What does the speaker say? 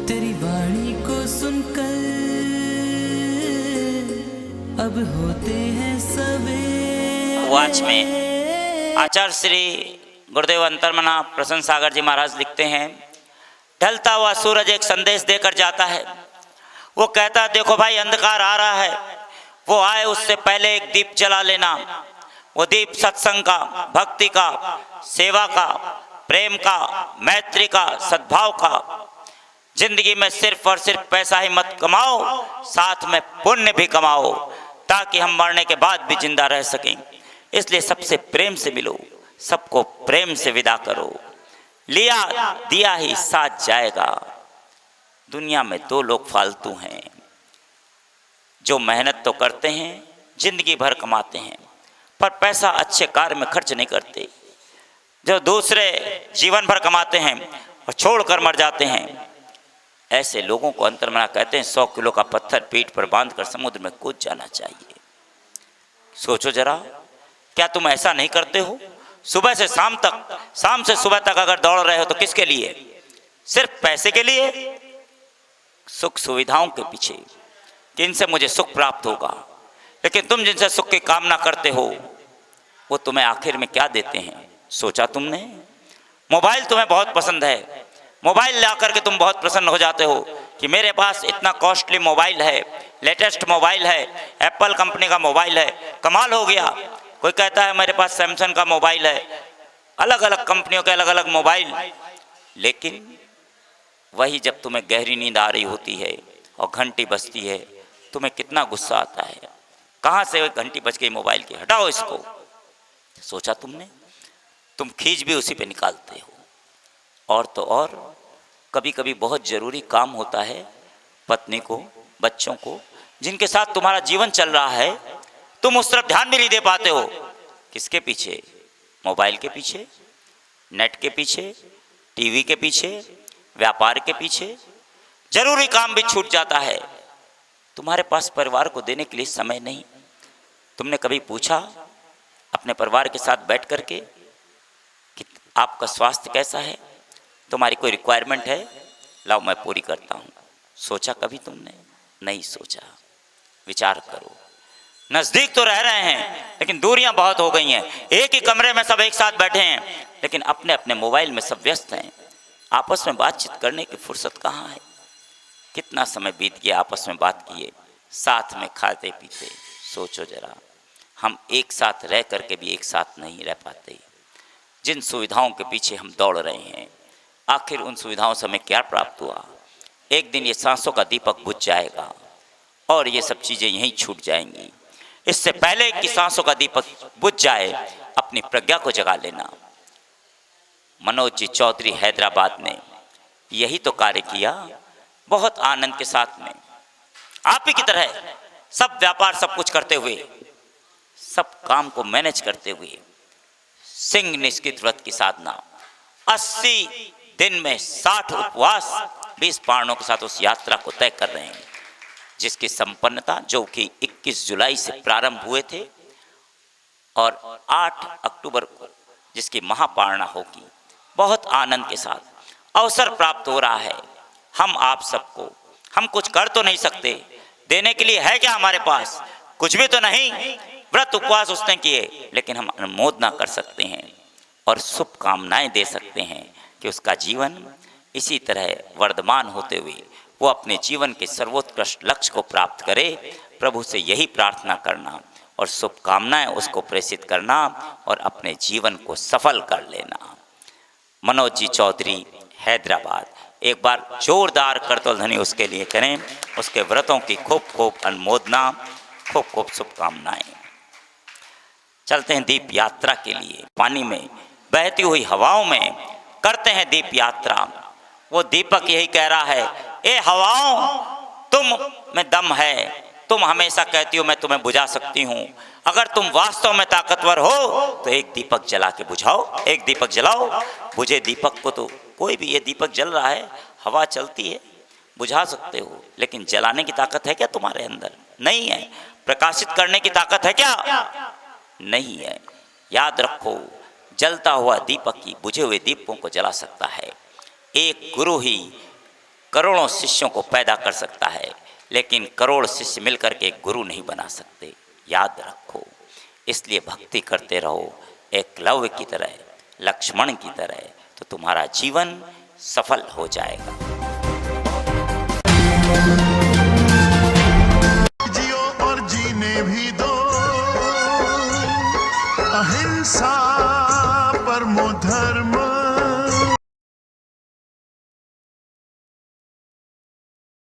तेरी वाणी को सुनकर अब होते हैं सवेरे। वाच में आचार्य श्री गुरुदेव अंतर्मना प्रसन्न सागर जी महाराज लिखते हैं, ढलता हुआ सूरज एक संदेश देकर जाता है। वो कहता है देखो भाई अंधकार आ रहा है, वो आए उससे पहले एक दीप जला लेना। वो दीप सत्संग का, भक्ति का, सेवा का, प्रेम का, मैत्री का, सद्भाव का। जिंदगी में सिर्फ और सिर्फ पैसा ही मत कमाओ, साथ में पुण्य भी कमाओ, ताकि हम मरने के बाद भी जिंदा रह सकें। इसलिए सबसे प्रेम से मिलो, सबको प्रेम से विदा करो। लिया दिया ही साथ जाएगा। दुनिया में दो लोग फालतू हैं, जो मेहनत तो करते हैं, जिंदगी भर कमाते हैं, पर पैसा अच्छे कार्य में खर्च नहीं करते। जो दूसरे जीवन भर कमाते हैं और छोड़कर मर जाते हैं, ऐसे लोगों को अंतर्मना कहते हैं 100 किलो का पत्थर पीठ पर बांधकर समुद्र में कूद जाना चाहिए। सोचो जरा, क्या तुम ऐसा नहीं करते हो? सुबह से शाम तक, शाम से सुबह तक अगर दौड़ रहे हो तो किसके लिए? सिर्फ पैसे के लिए, सुख सुविधाओं के पीछे, जिनसे मुझे सुख प्राप्त होगा। लेकिन तुम जिनसे सुख की कामना करते हो, वो तुम्हें आखिर में क्या देते हैं? सोचा तुमने? मोबाइल तुम्हें बहुत पसंद है, मोबाइल ला करके तुम बहुत प्रसन्न हो जाते हो कि मेरे पास इतना कॉस्टली मोबाइल है, लेटेस्ट मोबाइल है, एप्पल कंपनी का मोबाइल है, कमाल हो गया। कोई कहता है मेरे पास सैमसंग का मोबाइल है, अलग अलग कंपनियों के अलग अलग मोबाइल। लेकिन वही जब तुम्हें गहरी नींद आ रही होती है और घंटी बजती है, तुम्हें कितना गुस्सा आता है। कहाँ से घंटी बज गई मोबाइल की, हटाओ इसको। सोचा तुमने? तुम खींच भी उसी पे निकालते हो। और तो और कभी कभी बहुत ज़रूरी काम होता है पत्नी को, बच्चों को, जिनके साथ तुम्हारा जीवन चल रहा है, तुम उस तरफ ध्यान भी नहीं दे पाते हो। किसके पीछे? मोबाइल के पीछे, नेट के पीछे, टीवी के पीछे, व्यापार के पीछे। जरूरी काम भी छूट जाता है। तुम्हारे पास परिवार को देने के लिए समय नहीं। तुमने कभी पूछा अपने परिवार के साथ बैठ करके कि आपका स्वास्थ्य कैसा है, तुम्हारी कोई रिक्वायरमेंट है, लाओ मैं पूरी करता हूँ? सोचा कभी तुमने? नहीं सोचा। विचार करो। नज़दीक तो रह रहे हैं, लेकिन दूरियां बहुत हो गई हैं। एक ही कमरे में सब एक साथ बैठे हैं, लेकिन अपने अपने मोबाइल में सब व्यस्त हैं। आपस में बातचीत करने की फुर्सत कहाँ है? कितना समय बीत गया आपस में बात किए, साथ में खाते पीते। सोचो जरा, हम एक साथ रह करके भी एक साथ नहीं रह पाते। जिन सुविधाओं के पीछे हम दौड़ रहे हैं, आखिर उन सुविधाओं से हमें क्या प्राप्त हुआ? एक दिन ये सांसों का दीपक बुझ जाएगा और ये सब चीज़ें यहीं छूट जाएंगी। इससे पहले कि सांसों का दीपक बुझ जाए, अपनी प्रज्ञा को जगा लेना। मनोज जी चौधरी हैदराबाद ने यही तो कार्य किया, बहुत आनंद के साथ में। आप ही की तरह सब व्यापार सब कुछ करते हुए, सब काम को मैनेज करते हुए, सिंह निष्कित व्रत की साधना, 80 दिन में 60 उपवास, 20 पारणों के साथ उस यात्रा को तय कर रहे हैं, जिसकी संपन्नता जो कि 21 जुलाई से प्रारंभ हुए थे और 8 अक्टूबर को जिसकी महापारणा होगी। बहुत आनंद के साथ अवसर प्राप्त हो रहा है हम आप सबको। हम कुछ कर तो नहीं सकते, देने के लिए है क्या हमारे पास? कुछ भी तो नहीं। व्रत उपवास उसने किए, लेकिन हम अनुमोदना कर सकते हैं और शुभकामनाएं दे सकते हैं कि उसका जीवन इसी तरह वर्धमान होते हुए वो अपने जीवन के सर्वोत्कृष्ट लक्ष्य को प्राप्त करे। प्रभु से यही प्रार्थना करना और शुभकामनाएं उसको प्रेषित करना और अपने जीवन को सफल कर लेना। मनोज जी चौधरी हैदराबाद, एक बार जोरदार करतल ध्वनि उसके लिए करें। उसके व्रतों की खूब खूब अनुमोदना, खूब खूब शुभकामनाएं। चलते हैं दीप यात्रा के लिए। पानी में बहती हुई हवाओं में करते हैं दीप यात्रा। वो दीपक यही कह रहा है, ए हवाओं, तुम में दम है, तुम हमेशा कहती हो मैं तुम्हें बुझा सकती हूँ। अगर तुम वास्तव में ताकतवर हो तो एक दीपक जला के बुझाओ, एक दीपक जलाओ। बुझे दीपक को तो कोई भी, ये दीपक जल रहा है, हवा चलती है, बुझा सकते हो, लेकिन जलाने की ताकत है क्या तुम्हारे अंदर? नहीं है। प्रकाशित करने की ताकत है क्या? नहीं है। याद रखो, जलता हुआ दीपक ही बुझे हुए दीपों को जला सकता है। एक गुरु ही करोड़ों शिष्यों को पैदा कर सकता है, लेकिन करोड़ शिष्य मिलकर के गुरु नहीं बना सकते, याद रखो। इसलिए भक्ति करते रहो एकलव्य की तरह, लक्ष्मण की तरह, तो तुम्हारा जीवन सफल हो जाएगा। जियो और जीने भी दो, अहिंसा परमो